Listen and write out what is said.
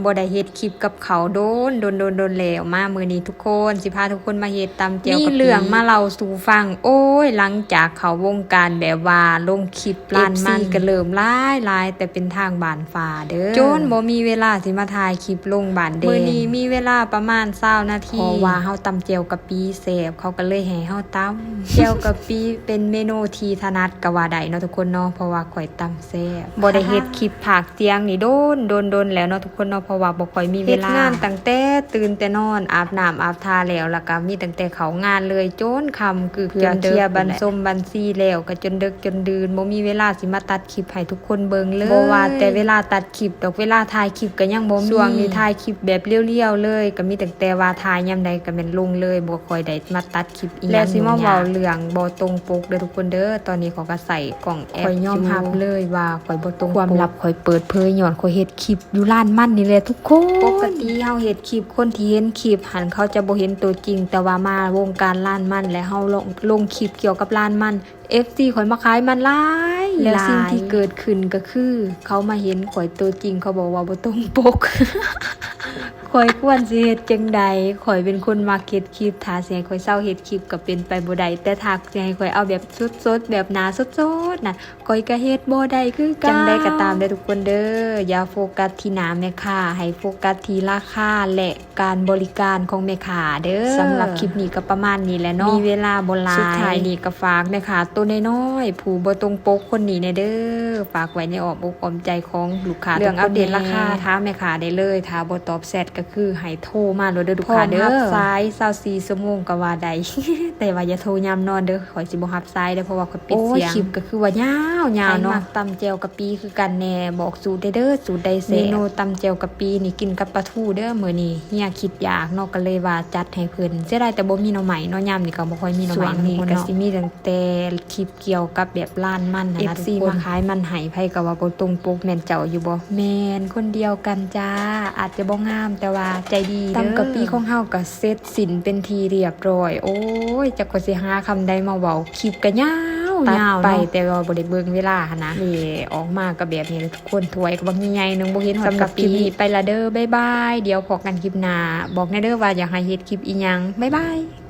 บ่ได้เฮ็ดคลิปกับเขาโดนแล้วมามื้อนี้ทุกคนสิพาทุกคนมาเฮ็ดตำแจ่วมีเรื่องมาเล่าสู่ฟังโอ้ยหลังจากเขาวงการแบบว่าลงคลิปร้านมันก็เริ่มหลายแต่เป็นทางบ้านฟ้าเด้อจนบ่มีเวลาสิมาถ่ายคลิปลงบ้านเด้มื้อนี้มีเวลาประมาณ20นาทีเพราะว่าเฮาตำแจ่วกะปิแซ่บเขาก็เลยให้เฮาตำแจ่วกะปิเป็นเมนูที่ถนัดก็ว่าได้เนาะทุกคนเนาะเพราะว่าข่อยตำแซ่บบ่ได้เฮ็ดคลิปภาคเสียงนี่โดนแล้วเนาะทุกคนเนาะเพราะว่าบ่ค่อยมีเวลางานตั้งแต่ตื่นแต่นอนอาบน้ำอาบทาแล้วก็มีตั้งแต่เขางานเลยจนค่ำคือจนเที่ยบันส้มบันซี่แล้วก็จนดึกจนดื่นบ่มีเวลาสิมาตัดคลิปให้ทุกคนเบิ่งเลยบ่ว่าแต่เวลาตัดคลิปดอกเวลาถ่ายคลิปก็ยังบ่มีช่วงนี้ถ่ายคลิปแบบเรียวๆเลยก็มีตั้งแต่ว่าถ่ายยามใดก็แม่นลงเลยบ่ค่อยได้มาตัดคลิปอีหยังแล้วสิมาเว้าเรื่องบ่ตรงปกเด้อทุกคนเด้อตอนนี้เขาก็ใส่กล่องแอปข่อยยอมรับเลยว่าข่อยบ่ตรงปกความลับข่อยเปิดเผยย้อนข่อยเฮ็ดคลิปอยู่ร้านมันนี่แหละทุกคนปกติเฮาเฮ็ดคลิปคนที่เห็นคลิปหันเขาจะบ่เห็นตัวจริงแต่ว่ามาวงการร้านมันและเฮาลงคลิปเกี่ยวกับร้านมัน FC ข่อยมาขายมันหลายแล้วสิ่งที่เกิดขึ้นก็คือเขามาเห็นข่อยตัวจริงเขาบอกว่าบ่ตรงปก ข่อยควรสิเฮ็ดจังใดข่อยเป็นคนมักเฮ็ดคลิปถ้าสิให้ข่อยเซาเฮ็ดคลิปก็เป็นไปบ่ได้แต่ถ้าสิให้ข่อยเอาแบบสดๆแบบหน้าสดๆน่ะข่อยก็เฮ็ดบ่ได้คือกันจังได๋ก็ตามเด้อทุกคนเด้ออย่าโฟกัสที่หน้าแม่ค้าให้โฟกัสที่ราคาและการบริการของแม่ค้าเด้อสำหรับคลิปนี้ก็ประมาณนี้แหละเนาะมีเวลาบ่หลายสุดท้ายนี้ก็ฝากแม่ค้าตัวน้อยๆผู้บ่ตรงปกคนนี้แน่เด้อฝากไว้ในอ้อมอกอ้อมใจของลูกค้าเรื่องอัปเดตราคาถามแม่ค้าได้เลยถ้าบ่ตอบแชทก็คือให้โทรมาเลยเด้อลูกค้าเด้อรับสาย24ชั่วโมงก็ว่าได้ แต่ว่าอย่าโทรยามนอนเด้อข่อยสิบ่รับสายเด้อเพราะว่าข่อยปิดเสียงคลิปก็คือว่ายาวเนาะมักตำแจ่วกะปิคือกันแน่บอกสูตรได้เด้อสูตรใดแซ่บเมนูตำแจ่วกะปินี่กินกับปลาทูเด้อมื้อนี้เฮียคิดอยากเนาะก็เลยว่าจัดให้เพิ่นเสียดายแต่บ่มีหน่อไม้เนาะยามนี้ก็บ่ค่อยมีหน่อไม้นี่ก็สิมีตั้งแต่คลิปเกี่ยวกับแบบร้านมันน่ะ FC มาขายมันให้ไผก็ว่าบ่ตรงปกแม่นเจ้าอยู่บ่แม่นคนเดียวกันจ้าอาจจะบ่งามแต่ว่าใจดีเด้อตำกะปิของเฮาก็เสร็จสิ้นเป็นทีเรียบร้อยโอ้ยจักก็สิหาคำใดมาเว้าคลิปก็ยาวไปแต่ว่าบ่ได้เบิ่งเวลาหั่นนะนี่ออกมาก็แบบนี้ทุกคนถ้วยก็บักใหญ่ๆนึงบ่เห็นฮอดกะปิไปละเด้อบ๊ายบายเดี๋ยวพบกันคลิปหน้าบอกแน่เด้อว่าอยากให้เฮ็ดคลิปอีหยังบ๊ายบาย